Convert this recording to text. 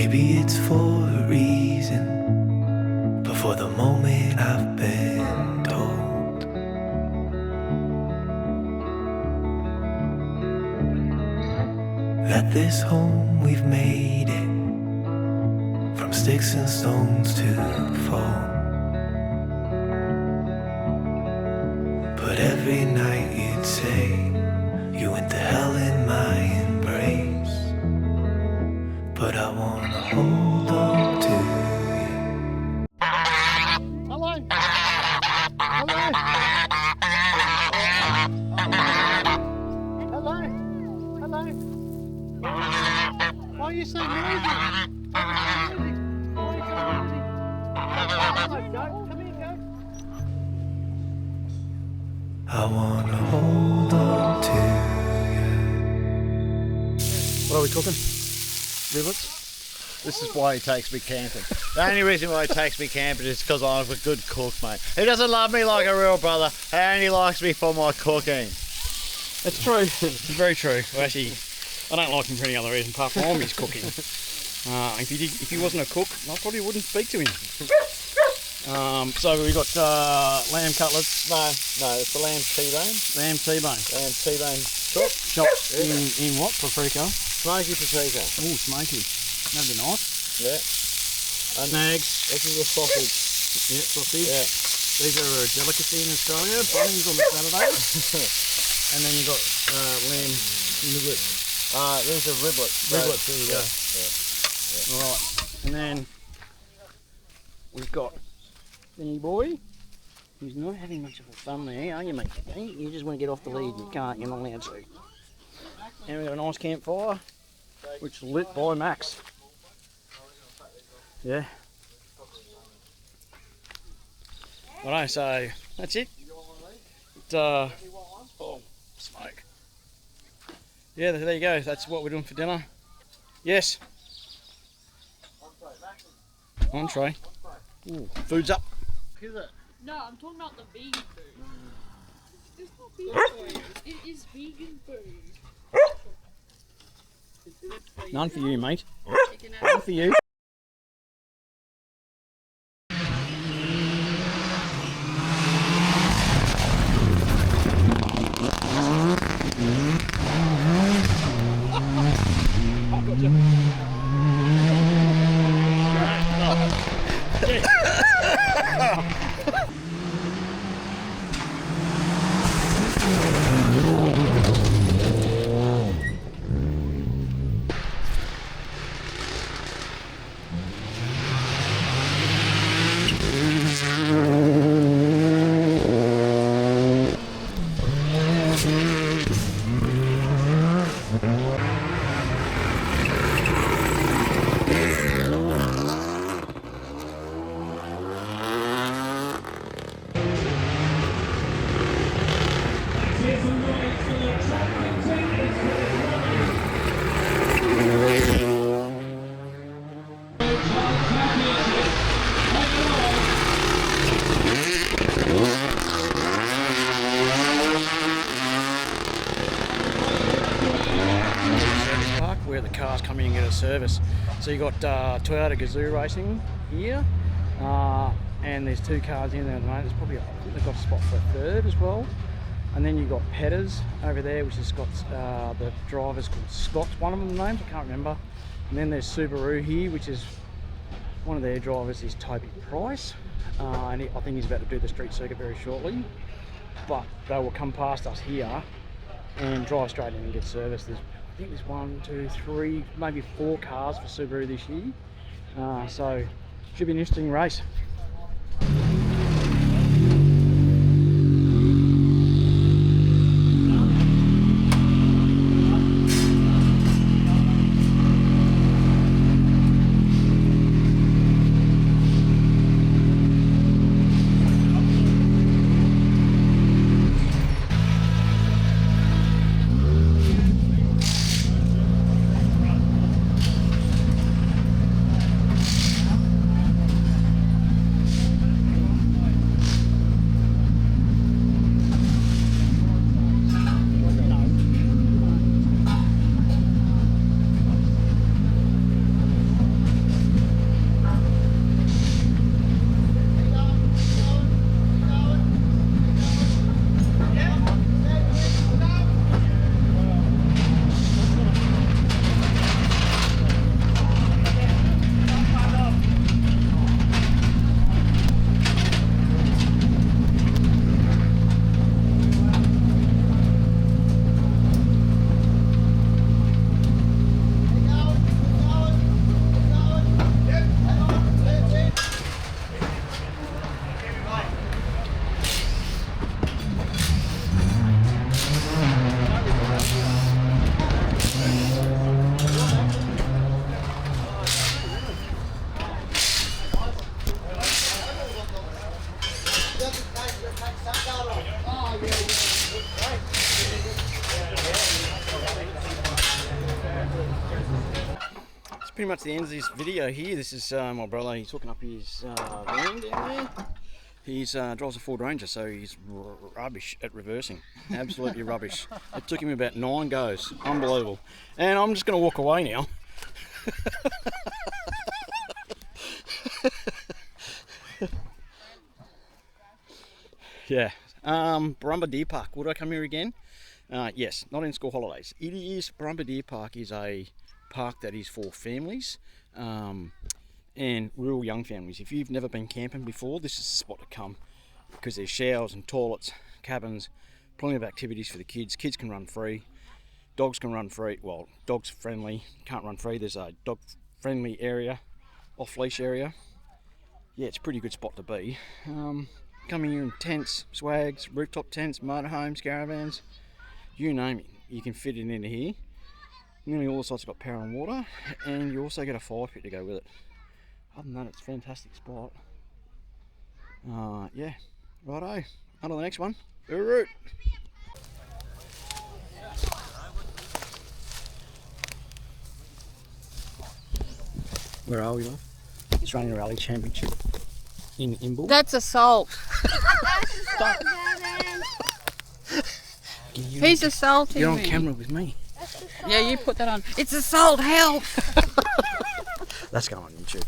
Maybe it's for a reason, but for the moment I've been told that this home we've made it, from sticks and stones to fall. But every night you'd say you went to hell in my embrace. But I wanna hold on to you. Hello. Hello. Hello. Hello. Why are you so noisy? Why are you so noisy? Hello, go. Come here, go. I wanna hold on to you. What are we cooking? Riblets? This is why he takes me camping. The only reason why he takes me camping is because I'm a good cook, mate. He doesn't love me like a real brother, he only likes me for my cooking. That's true. It's very true. Well, actually, I don't like him for any other reason apart from his cooking. If he wasn't a cook, I probably wouldn't speak to him. So we got lamb cutlets. No, it's the lamb T-bone. Lamb T-bone. Lamb T-bone chop. Chopped in what? Paprika? Smoky paprika. Oh, smoky. That'd be nice. Yeah. And Snags. this is a sausage. Yeah, sausage. Yeah. These are a delicacy in Australia. Bunnings on the Saturday. And then you've got lamb riblets. These are riblets. Riblets, there you go. Yeah. Alright. And then we've got Benny boy. He's not having much of a fun there, are you, mate? You just want to get off the lead. You can't. You're not allowed to. And we've got a nice campfire, which is lit by Max. Yeah. Alright, so that's it. Oh, smoke. Yeah, there you go. That's what we're doing for dinner. Yes. Entree. Ooh, food's up. Is it? No, I'm talking about the vegan food. It's not vegan food. It is vegan food. None for you, mate. Chicken None for you. Where the cars come in and get a service. So you got Toyota Gazoo racing here, and there's two cars in there at the moment. There's probably, I think they've got a spot for a third as well. And then you've got Petters over there, which has got the drivers called Scott, one of them names, I can't remember. And then there's Subaru here, which is one of their drivers is Toby Price, and I think he's about to do the street circuit very shortly. But they will come past us here and drive straight in and get service. I think there's 1, 2, 3, maybe 4 cars for Subaru this year. So should be an interesting race. pretty much the end of this video here. This is my brother. He's hooking up his van down there. He's drives a Ford Ranger, so he's rubbish at reversing. Absolutely rubbish. It took him about 9 goes. Unbelievable. And I'm just going to walk away now. Yeah. Borumba Deer Park. Would I come here again? Yes, not in school holidays. It is, Borumba Deer Park is a park that is for families and real young families. If you've never been camping before, this is the spot to come, because there's showers and toilets, cabins, plenty of activities for the kids. Kids can run free, dogs can run free. Well, dogs friendly, can't run free. There's a dog friendly area, off leash area. Yeah, it's a pretty good spot to be. Coming here in tents, swags, rooftop tents, motorhomes, caravans, you name it, you can fit it into here. Nearly all the sites have got power and water, and you also get a fire pit to go with it. Other than that, it's a fantastic spot. Yeah, righto, on to the next one. Hooroo! Where are we, love? It's running a rally championship in IMBIL. That's assault. He's assaulting You're on me. camera with me. Yeah, you put that on. It's assault, help! That's going on YouTube.